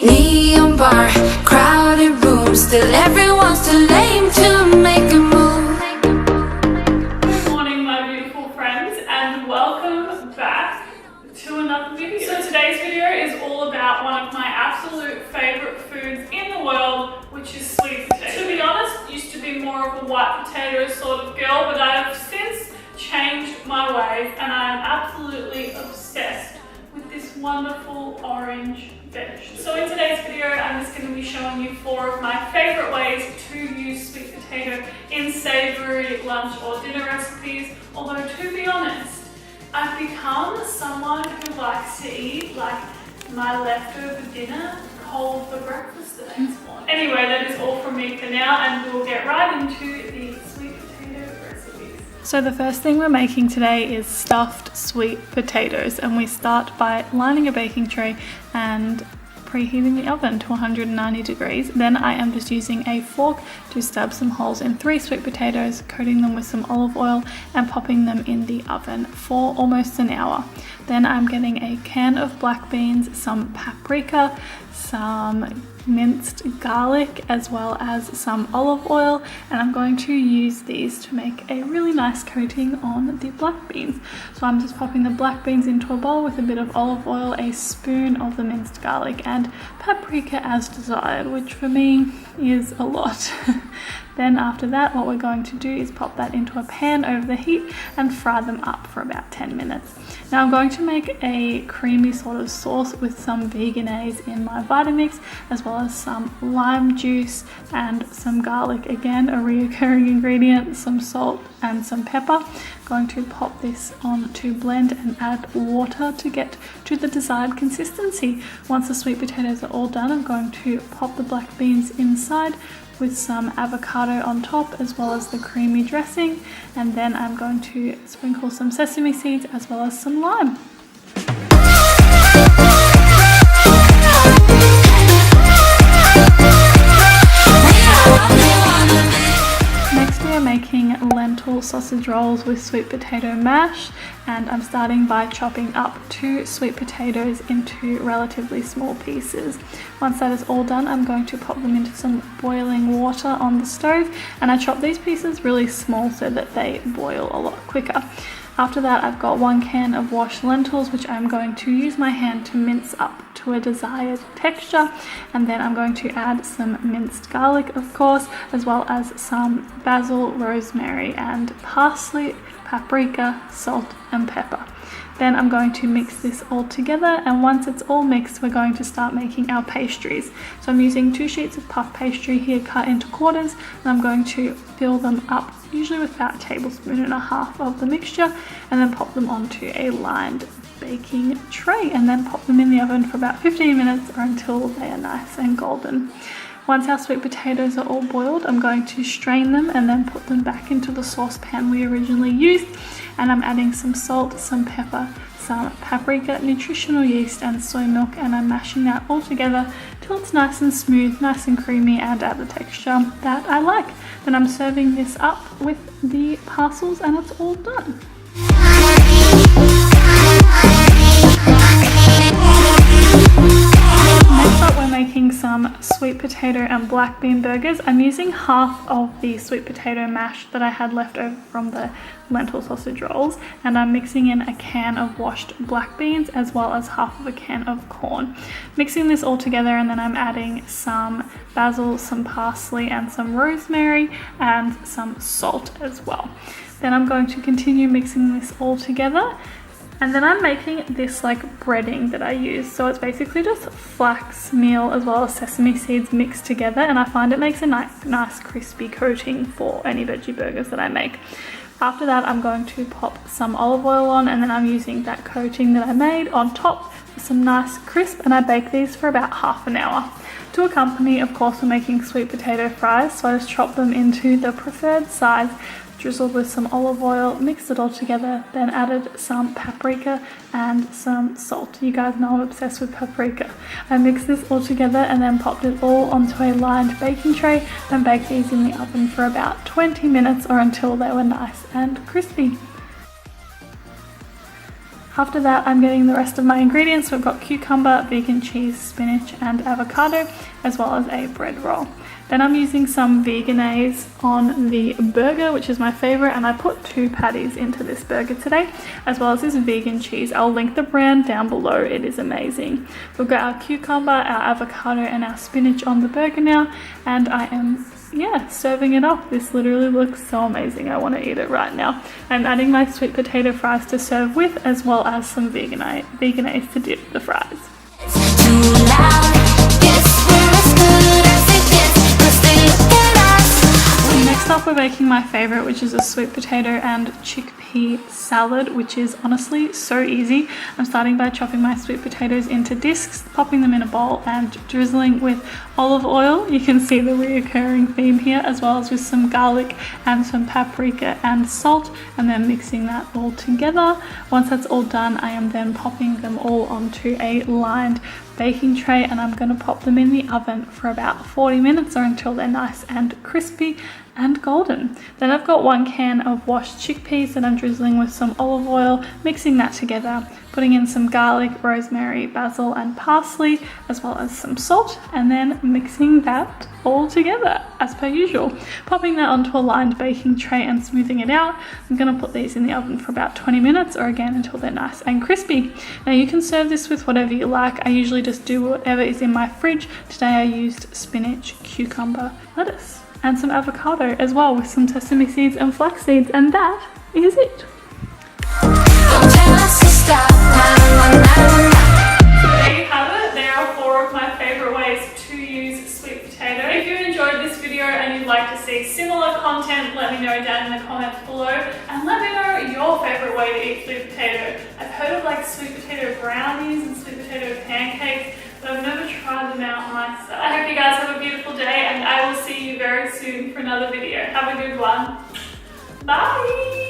neon bar, crowded room, still everyone's too lame to make a move. Good morning, my beautiful friends, and welcome back to another video. So today's video is all about one of my absolute favorite foods in the world, which is sweet potatoes. To be honest, used to be more of a white potato sort of girl, but I have since changed my ways and I am absolutely obsessed with this wonderful orange vegetable. So in today's video, I'm just going to be showing you 4 of my favorite ways to use sweet potato in savory lunch or dinner recipes. Although to be honest, I've become someone who likes to eat like my leftover dinner cold for breakfast the next morning. Anyway, that is all from me for now, and we'll get right into the sweet potato recipes. So the first thing we're making today is stuffed sweet potatoes, and we start by lining a baking tray and preheating the oven to 190 degrees. Then I am just using a fork to stab some holes in 3 sweet potatoes, coating them with some olive oil and popping them in the oven for almost an hour. Then I'm getting a can of black beans, some paprika, some minced garlic, as well as some olive oil, and I'm going to use these to make a really nice coating on the black beans. So I'm just popping the black beans into a bowl with a bit of olive oil, a spoon of the minced garlic, and paprika as desired, which for me is a lot. Then after that, what we're going to do is pop that into a pan over the heat and fry them up for about 10 minutes. Now I'm going to make a creamy sort of sauce with some veganese in my Vitamix, as well as some lime juice and some garlic, again a reoccurring ingredient, some salt and some pepper. Going to pop this on to blend and add water to get to the desired consistency. Once the sweet potatoes are all done, I'm going to pop the black beans inside with some avocado on top, as well as the creamy dressing, and then I'm going to sprinkle some sesame seeds as well as some lime. Next we are making lentil sausage rolls with sweet potato mash, and I'm starting by chopping up 2 sweet potatoes into relatively small pieces. Once that is all done, I'm going to pop them into some boiling water on the stove, and I chop these pieces really small so that they boil a lot quicker. After that, I've got 1 can of washed lentils, which I'm going to use my hand to mince up to a desired texture, and then I'm going to add some minced garlic, of course, as well as some basil, rosemary, and parsley, paprika, salt, and pepper. Then I'm going to mix this all together, and once it's all mixed, we're going to start making our pastries. So I'm using 2 sheets of puff pastry here cut into quarters, and I'm going to fill them up, usually with about 1.5 tablespoons of the mixture, and then pop them onto a lined baking tray, and then pop them in the oven for about 15 minutes or until they are nice and golden. Once our sweet potatoes are all boiled, I'm going to strain them and then put them back into the saucepan we originally used, and I'm adding some salt, some pepper, some paprika, nutritional yeast, and soy milk, and I'm mashing that all together till it's nice and smooth, nice and creamy, and at the texture that I like. Then I'm serving this up with the parcels, and it's all done. Next up, we're making some sweet potato and black bean burgers. I'm using half of the sweet potato mash that I had left over from the lentil sausage rolls, and I'm mixing in a can of washed black beans as well as half of a can of corn. Mixing this all together, and then I'm adding some basil, some parsley, and some rosemary, and some salt as well. Then I'm going to continue mixing this all together. And then I'm making this like breading that I use. So it's basically just flax meal as well as sesame seeds mixed together, and I find it makes a nice crispy coating for any veggie burgers that I make. After that, I'm going to pop some olive oil on, and then I'm using that coating that I made on top for some nice crisp, and I bake these for about half an hour. To accompany, of course, we're making sweet potato fries, so I just chop them into the preferred size, drizzled with some olive oil, mixed it all together, then added some paprika and some salt. You guys know I'm obsessed with paprika. I mixed this all together and then popped it all onto a lined baking tray and baked these in the oven for about 20 minutes or until they were nice and crispy. After that, I'm getting the rest of my ingredients. So I've got cucumber, vegan cheese, spinach, and avocado, as well as a bread roll. Then I'm using some veganaise on the burger, which is my favorite, and I put 2 patties into this burger today, as well as this vegan cheese. I'll link the brand down below. It is amazing. We've got our cucumber, our avocado, and our spinach on the burger now, and I am serving it up. This literally looks so amazing. I want to eat it right now. I'm adding my sweet potato fries to serve with, as well as some veganaise to dip the fries. Too loud. Yes, we're as good as it gets, 'cause they look at us. Next up, we're making my favorite, which is a sweet potato and chickpea salad, which is honestly so easy. I'm starting by chopping my sweet potatoes into discs, popping them in a bowl, and drizzling with olive oil. You can see the reoccurring theme here, as well as with some garlic and some paprika and salt, and then mixing that all together. Once that's all done, I am then popping them all onto a lined baking tray, and I'm going to pop them in the oven for about 40 minutes or until they're nice and crispy and golden. Then I've got 1 can of washed chickpeas that I'm drizzling with some olive oil, mixing that together, putting in some garlic, rosemary, basil, and parsley, as well as some salt, and then mixing that all together as per usual. Popping that onto a lined baking tray and smoothing it out. I'm going to put these in the oven for about 20 minutes or again until they're nice and crispy. Now you can serve this with whatever you like. I usually just do whatever is in my fridge. Today I used spinach, cucumber, lettuce, and some avocado as well, with some sesame seeds and flax seeds, and that is it. Don't tell us to stop. 911. So there you have it. There are 4 of my favorite ways to use sweet potato. If you enjoyed this video and you'd like to see similar content, let me know down in the comments below, and let me know your favorite way to eat sweet potato. I've heard of like sweet potato brownies and sweet potato pancakes, but I've never tried them out myself. I hope you guys have a beautiful day, and I will see you very soon for another video. Have a good one. Bye!